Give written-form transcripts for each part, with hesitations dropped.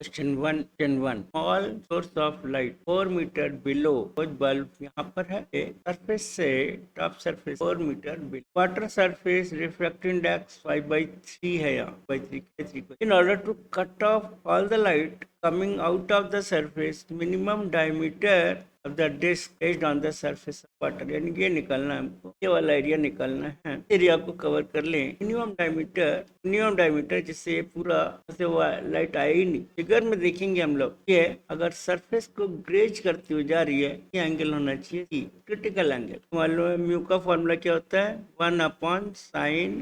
Question one all source of light 4 metre below कुछ bulb यहाँ पर है सरफेस से top surface 4 metre below water surface refractive index 5/3 है यहाँ 5/3 in order to cut off all the light coming out of the surface minimum diameter of the disk based on the surface of water यानी ये निकालना है हमको ये वाला area निकालना है एरिया को कवर कर लें मिनिमम डायमीटर जिससे ये पूरा से लाइट आई ही नहीं फिगर में देखेंगे हम लोग ये अगर सरफेस को ग्रेज करती हुई जा रही है ये एंगल होना चाहिए क्रिटिकल एंगल मालूम है म्यू का फॉर्मूला क्या होता है 1/sin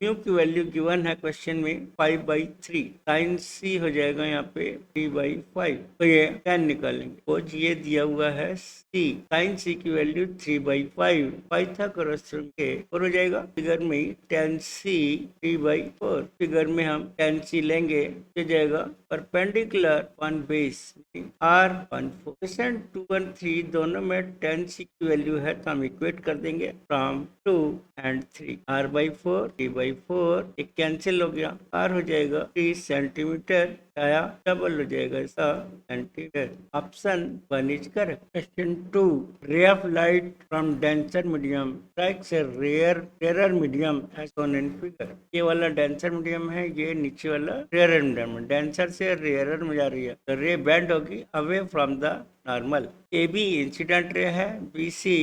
म्यू की वैल्यू गिवन है क्वेश्चन में 5/3 साइन सी हो जाएगा यहाँ पे 3/5 तो ये tan निकालेंगे तो ये दिया हुआ है सी साइन सी की वैल्यू 3/5 पाइथागोरस के और हो जाएगा फिगर में tan सी 3/4 फिगर में हम tan सी लेंगे हो जाएगा perpendicular one base R14 question 2 और 3 दोनों में tan सी की वैल्यू है तो हम इक्वेट कर देंगे फ्रॉम 2 and 3 R/4 3/4 एक कैंसिल हो गया R हो जाएगा 3 सेंटीमीटर आया डबल हो जाएगा इसका centimetre option 1 is correct question 2 ray of light from denser medium strikes a rarer medium as shown in figure ये वाला डेंसर मीडियम है ये नीचे वाला रेयर मीडियम डेंसर से रेयर में जा रही है तो रे बेंड होगी away from the normal A B incident ray है B C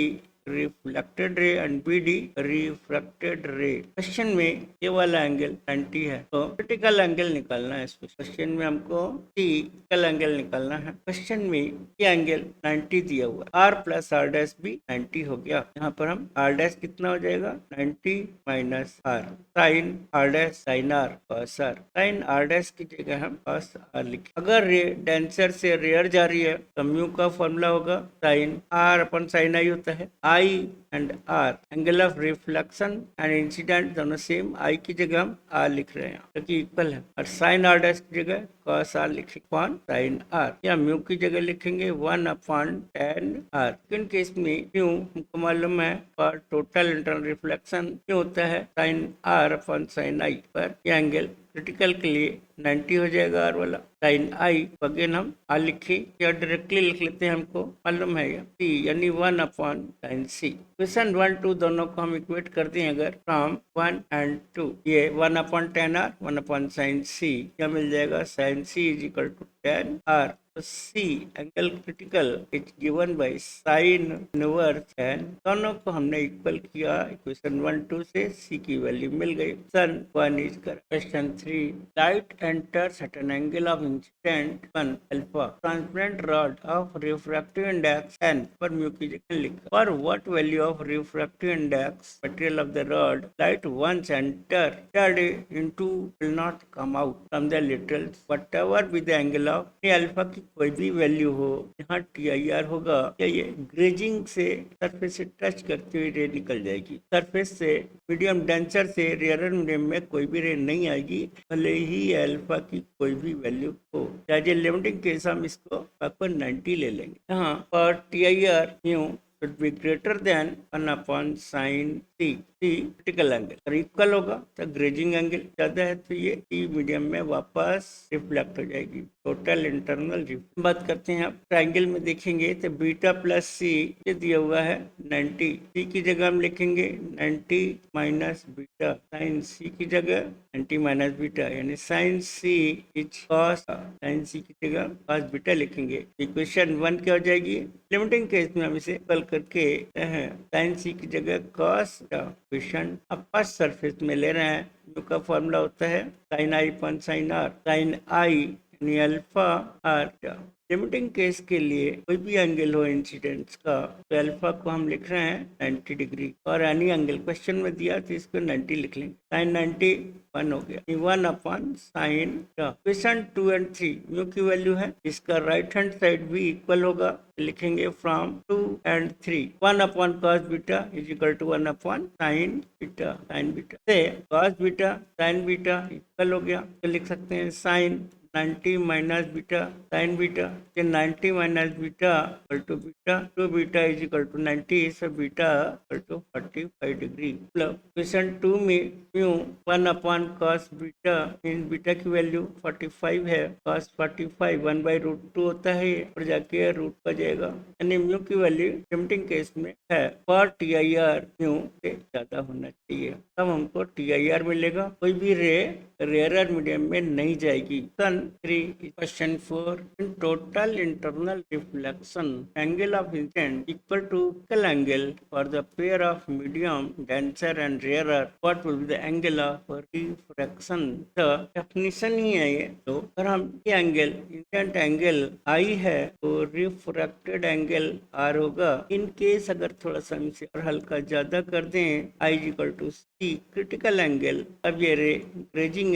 reflected ray and BD refracted ray question में ये वाला एंगल 90 है तो क्रिटिकल एंगल निकालना है इसको क्वेश्चन में हमको क्रिटिकल एंगल निकालना है क्वेश्चन में ये एंगल 90 दिया हुआ आर प्लस आर डैश भी 90 हो गया यहाँ पर हम आर डैश कितना हो जाएगा 90 minus R sine R dash sine R cos R sine R dash की जगह हम कॉस आर लिखे अगर रे डेंसर से रेयर जा रही है तो म्यू का फॉर्मूला होगा साइन आर अपन साइन आई होता है I and R angle of reflection and incident दोनों सेम I की जगह हम R लिख रहे हैं क्योंकि इक्वल है और साइन आर डैश की जगह cos R लिखेंगे अपॉन साइन R या म्यू की जगह लिखेंगे 1/tan R सेकंड केस में म्यू हमको मालूम है और टोटल इंटरनल रिफ्लेक्शन क्या होता है sine R upon sine I पर यह एंगल क्रिटिकल के लिए 90 हो जाएगा आर वाला साइन आई अगेन हम आ लिखे या डायरेक्टली लिख लेते हैं हमको मालूम है सी यानी 1/sin C क्वेश्चन 1 2 दोनों को हम इक्वेट करते हैं अगर फ्रॉम 1 and 2 ये 1/tan R 1/sin C क्या मिल जाएगा sin C is equal to tan R C angle critical is given by sine inverse tan दोनों को हमने इक्वल किया इक्वेशन 1 2 से सी की वैल्यू मिल गई question 1 is correct question 3 light enters at an angle of incident 1 alpha transparent rod of refractive index n पर mu की जगह लिखा for what value of refractive index material of the rod light once entered into will not come out from the lateral whatever be the angle of alpha की कोई भी value हो यहाँ TIR होगा या ये ग्रेजिंग से सरफेस से टच करते हुए रे निकल जाएगी सरफेस से मीडियम डेंसर से रेयर मीडियम में कोई भी रे नहीं आएगी भले ही अल्फा की कोई भी वैल्यू हो चाहे लिमिटिंग केस हम इसको 90 ले लेंगे यहाँ पर TIR new should be greater than 1/sin C critical angle अगर इक्वल होगा तो ग्रेजिंग एंगल ज्यादा है तो ये टी मीडियम में वापस रिफ्लेक्ट हो जाएगी टोटल इंटरनल बात करते हैं आप ट्राइंगल में देखेंगे तो बीटा प्लस सी ये दिया हुआ है 90 सी की जगह हम लिखेंगे 90 माइनस बीटा साइन सी की जगह 90 माइनस बीटा यानी sine C is cos sine C की जगह कॉस बीटा लिखेंगे इक्वेशन 1 क्या हो जाएगी लिमिटिंग केस में हम इसे इक्वल करके साइन सी की जगह कॉस इक्वेशन अब फर्स्ट सरफेस में ले रहे हैं जो का फॉर्मूला होता है sine I upon sine R sine I यानी अल्फा आर लिमिटिंग केस के लिए कोई भी एंगल हो इंसिडेंट्स का तो अल्फा को हम लिख रहे हैं 90 डिग्री और एनी एंगल क्वेश्चन में दिया तो इसको 90 लिख लेंगे साइन 90 1 हो गया 1/sin क्वेश्चन 2 and 3 म्यू की वैल्यू है इसका राइट हैंड साइड भी इक्वल होगा लिखेंगे from 2 and 3 1/cos beta is equal to 1/sin beta से cos beta sin beta equal हो गया तो लिख सकते हैं sine 90 minus beta sine beta, 90 minus beta equal to beta, two beta is equal to 90, so beta equal to 45 degree. मतलब question 2 में mu 1 upon cos beta, mean beta की value 45 है, कॉस 45 1/√2 होता है और जाके रूट पर जाएगा, यानी म्यू की वैल्यू लिमिटिंग केस में है फॉर TIR म्यू से ज्यादा होना चाहिए, तब हमको TIR मिलेगा। कोई भी रे रेयर मीडियम में नहीं जाएगी। Question 4, in total internal reflection angle of incident equal to focal angle for the pair of medium denser and rarer, what will be the angle of refraction? तो डेफिनेशन ही है ये। तो अगर हम ये एंगल इंसिडेंट एंगल I है तो refracted angle R होगा। इन केस अगर थोड़ा सा इसे और हल्का ज्यादा कर दें I equal to C critical angle, अब ये रेजिंग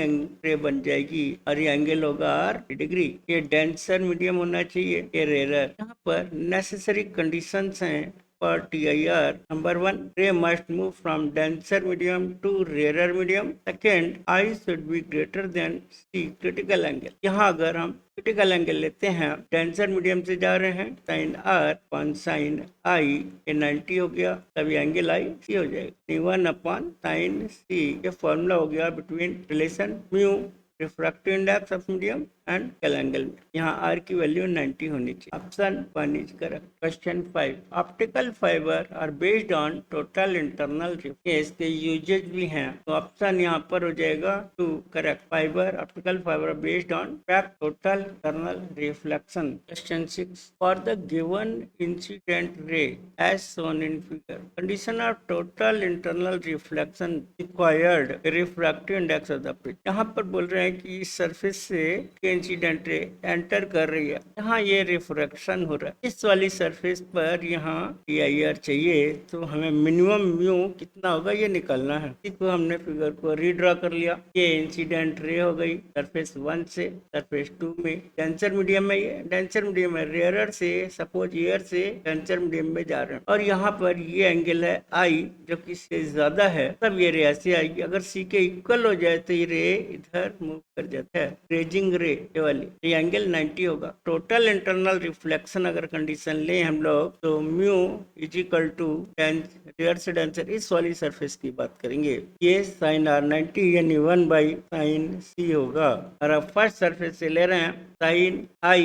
रे बन जाएगी और ये एंगल होगा R डिग्री। ये डेंसर मीडियम होना चाहिए, ये रेयर। यहाँ पर नेसेसरी कंडीशंस हैं for TIR. Number 1, ray must move from denser medium to rarer medium. Second, I should be greater than C critical angle. यहाँ अगर हम क्रिटिकल एंगल लेते हैं, डेंसर मीडियम से जा रहे हैं, sine R upon sine I ये 90 हो गया, तब ये एंगल I C हो जाएगा। 1 अपॉन साइन C ये फॉर्मूला हो गया between relation mu refractive index of medium and कैल एंगल में। यहाँ R की वैल्यू 90 होनी चाहिए। Option 1 is correct. Question 5, optical fibre are based on total internal इसके यूजेज भी हैं, तो ऑप्शन यहाँ पर हो जाएगा 2 correct. Fibre optical fibre based on total internal reflection. Question 6, for the given incident ray as shown in figure condition of total internal reflection required refractive index of the prism. यहाँ पर बोल रहे हैं कि इस सरफेस से incident ray enter कर रही है, यहाँ ये रिफ्रैक्शन हो रहा है। इस वाली सरफेस पर यहाँ TIR चाहिए, तो हमें मिनिमम म्यू कितना होगा ये निकालना है। इसको हमने फिगर को रीड्रॉ कर लिया। ये इंसिडेंट रे हो गई सरफेस 1 से सरफेस 2 में, डेंसर मीडियम में, ये डेंसर मीडियम में रेयर से सपोज एयर से डेंसर मीडियम में जा रहे हैं, और यहाँ पर ये एंगल है I जो कि इससे ज्यादा है, तब ये रे ऐसे आएगी। अगर C के इक्वल हो जाए तो ये रे इधर मूव कर जाता है, रेजिंग रे ये वाली, ये एंगल 90 होगा। टोटल इंटरनल रिफ्लेक्शन अगर कंडीशन लें हम लोग, तो mu is equal to rare से डेंसर इस वाली सरफेस की बात करेंगे, ये साइन R 90 यानी 1 बाई साइन C होगा। और अब फर्स्ट सरफेस से ले रहे हैं sine I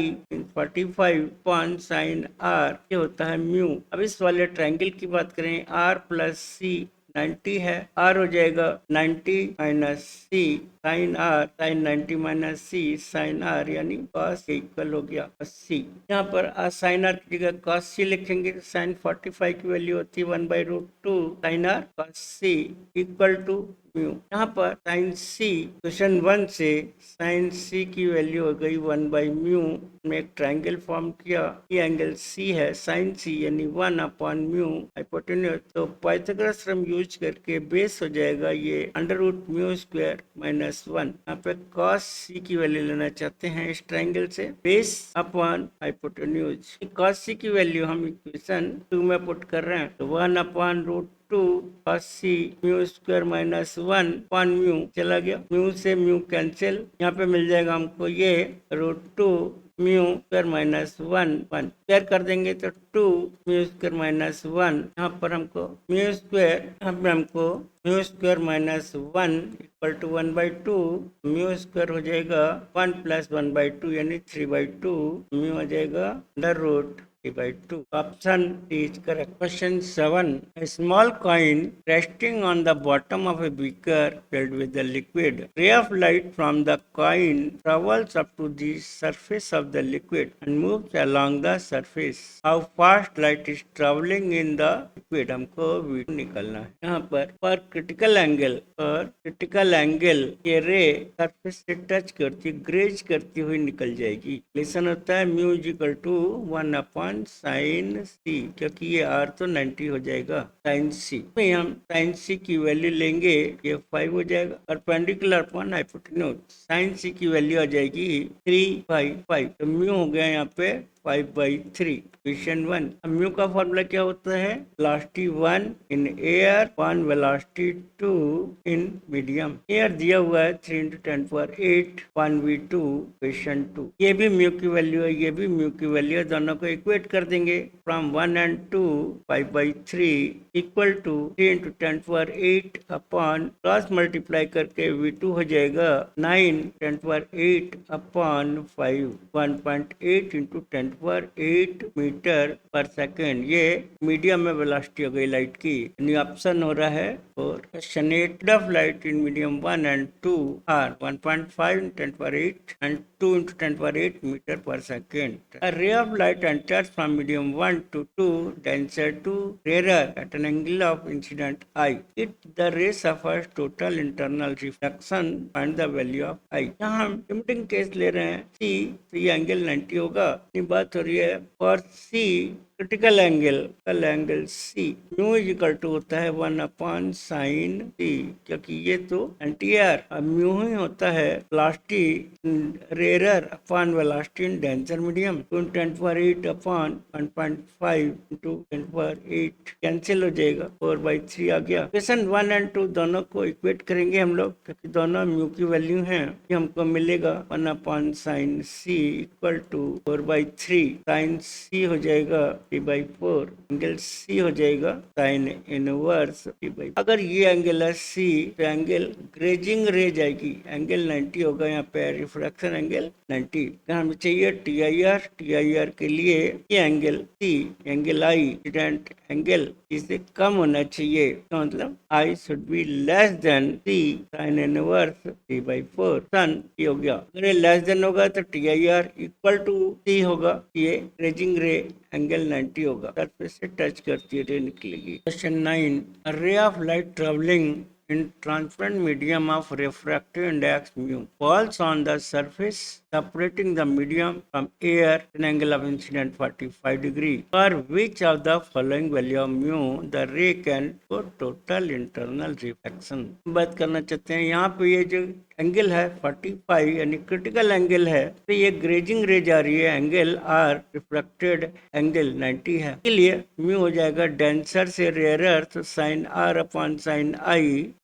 45 point sine R, ये होता है म्यू। अब इस वाले ट्रायंगल की बात करें, R प्लस C 90 है, R हो जाएगा 90 minus C sine R, sine 90 minus C sine R, यानी cos इक्वल हो गया 80। यहाँ पर साइन R की जगह cos C लिखेंगे, तो साइन 45 की वैल्यू होती है 1/√2 sine R cos C equal to mu. यहाँ पर साइन C क्वेश्चन 1 से साइन C की वैल्यू हो गई 1 बाई म्यू में एक ट्रायंगल फॉर्म किया, ये एंगल C है साइन C यानी 1 अपॉन म्यू हाइपोटेन्यूज। तो पाइथागोरस थ्योरम यूज करके बेस हो जाएगा ये √μ² माइनस 1। यहाँ पे cos C की वैल्यू लेना चाहते हैं इस ट्रायंगल से, base upon hypotenuse. cos C की वैल्यू हम इक्वेशन 2 में पुट कर रहे हैं, तो 1 upon √2 cos C μ² minus 1 upon mu चला गया, म्यू से म्यू कैंसिल, यहाँ पे मिल जाएगा हमको ये √2 μ² माइनस 1 स्क्वायर कर देंगे तो 2 μ² माइनस 1, यहाँ पर हमको μ² माइनस 1 इक्वल टू 1/2 μ² हो जाएगा 1 प्लस 1/2 यानी 3/2, म्यू हो जाएगा √3/2। Option is correct. Question 7. A small coin resting on the bottom of a beaker filled with the liquid. Ray of light from the coin travels up to the surface of the liquid and moves along the surface. How fast light is traveling in the liquid? हमको video निकालना है। यहाँ पर critical angle ये रे surface से touch करती graze करती हुई निकल जाएगी। रिलेशन होता है mu equal to 1 upon sine C, क्योंकि ये R तो 90 हो जाएगा साइन C में, हम साइन C की वैल्यू लेंगे, ये 5 हो जाएगा, perpendicular upon hypotenuse. Sine C की वैल्यू आ जाएगी 3/5, तो म्यू हो गया यहाँ पे 5/3। क्वेश्चन 1, म्यू का फॉर्मूला क्या होता है? Velocity 1 in air, 1 velocity 2 in medium. Air दिया हुआ है 3 × 10⁸ 1v2। क्वेश्चन 2, ये भी म्यू की वैल्यू है, ये भी म्यू की वैल्यू है, दोनों को इक्वेट कर देंगे। From 1 and 2, 5/3 equal to 3 × 10⁸ upon cross multiply करके v2 हो जाएगा 9 × 10⁸5, 1.8 × 10⁸ मीटर पर सेकेंड। ये मीडियम में वेलोसिटी हो गई लाइट की, यानी ऑप्शन हो रहा है। और question 8, of light in medium 1 and 2 are 1.5 × 10⁸ and 2 × 10⁸ metre per second. A ray of light enters from medium 1 to 2, denser to rarer at an angle of incident I. The ray suffers total internal reflection. Find the value of I. यहाँ हम limiting case ले रहे हैं C, तो ये angle 90 होगा। ये बात हो रही है for C critical angle C, mu is equal to होता है 1/sin C, क्योंकि ये तो एंटीआर, अब म्यू ही होता है velocity rarer upon velocity in denser medium, 2 × 10⁸ upon 1.5 × 10⁸ cancel हो जाएगा, 4/3 आ गया। क्वेश्चन 1 and 2 दोनों को इक्वेट करेंगे हम लोग, क्योंकि दोनों म्यू की वैल्यू हैं। ये हमको मिलेगा 1/sin C equal to 4/3, sin C हो जाएगा 3/4, एंगल C हो जाएगा sin इनवर्स 3/4। अगर ये एंगल है C, तो एंगल ग्रेजिंग रे जाएगी, एंगल 90 होगा, यहाँ पे रिफ्रैक्शन एंगल 90। हमें चाहिए TIR के लिए ये angle C, angle I incident angle इससे कम होना चाहिए, तो मतलब I should be less than C sin inverse 3/4। सन ये हो गया, अगर ये लेस देन होगा तो TIR इक्वल टू C होगा, ये ग्रेजिंग रे एंगल 90 होगा, सरफेस से टच करती है रे निकलेगी। क्वेश्चन 9, रे of light travelling in transparent medium of refractive index mu falls on the surface separating the medium from air at an angle of incident 45°. For which of the following value of mu the ray can show total internal reflection? बात करना चाहते हैं यहाँ पे ये जो angle है 45 यानी क्रिटिकल एंगल है, तो ये ग्रेजिंग रे जा रही है, एंगल आर रिफ्लेक्टेड एंगल 90 है, इसलिए म्यू हो जाएगा डेंसर से रेयरर, तो sin R upon sin I।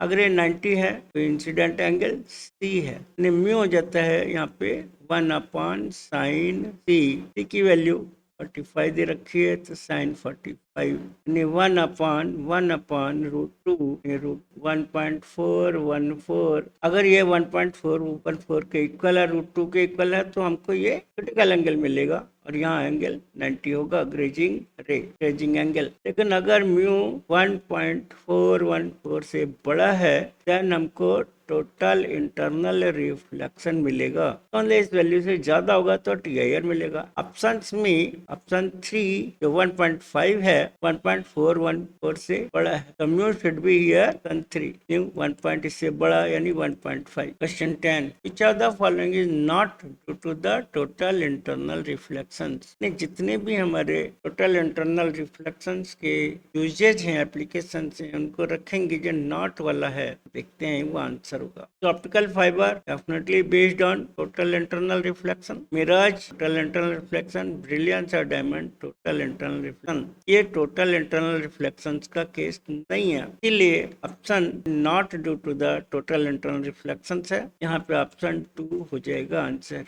अगर ये 90 है तो इंसिडेंट एंगल C है, म्यू हो जाता है यहाँ पे 1/sin C की वैल्यू 45 दे रखी है, तो sin 45 यानी 1/√2 1.414। अगर ये 1.414 के इक्वल है, √2 के इक्वल है, तो हमको ये क्रिटिकल एंगल मिलेगा, और यहाँ एंगल 90 होगा, ग्रेजिंग एंगल। लेकिन अगर म्यू 1.414 से बड़ा है, देन हमको टोटल इंटरनल रिफ्लेक्शन मिलेगा, तो इस वैल्यू से ज्यादा होगा तो TIR मिलेगा। ऑप्शंस में ऑप्शन 3 जो 1.5 है 1.414 से बड़ा है, तो mu should be here 3, mu 1 इससे बड़ा यानी 1.5। Question 10, which of the following is not due to the total internal reflections? जितने भी हमारे टोटल इंटरनल रिफ्लेक्शंस के यूजेज हैं, एप्लीकेशन हैं, उनको रखेंगे, जो नॉट वाला है देखते हैं वो आंसर होगा। तो optical fibre definitely based on total internal reflection, mirage total internal reflection, brilliance और डायमंड टोटल इंटरनल रिफ्लेक्शन, ये टोटल इंटरनल रिफ्लेक्शन का केस नहीं है, इसलिए option not due to the total internal reflection है, यहाँ पे ऑप्शन 2 हो जाएगा आंसर।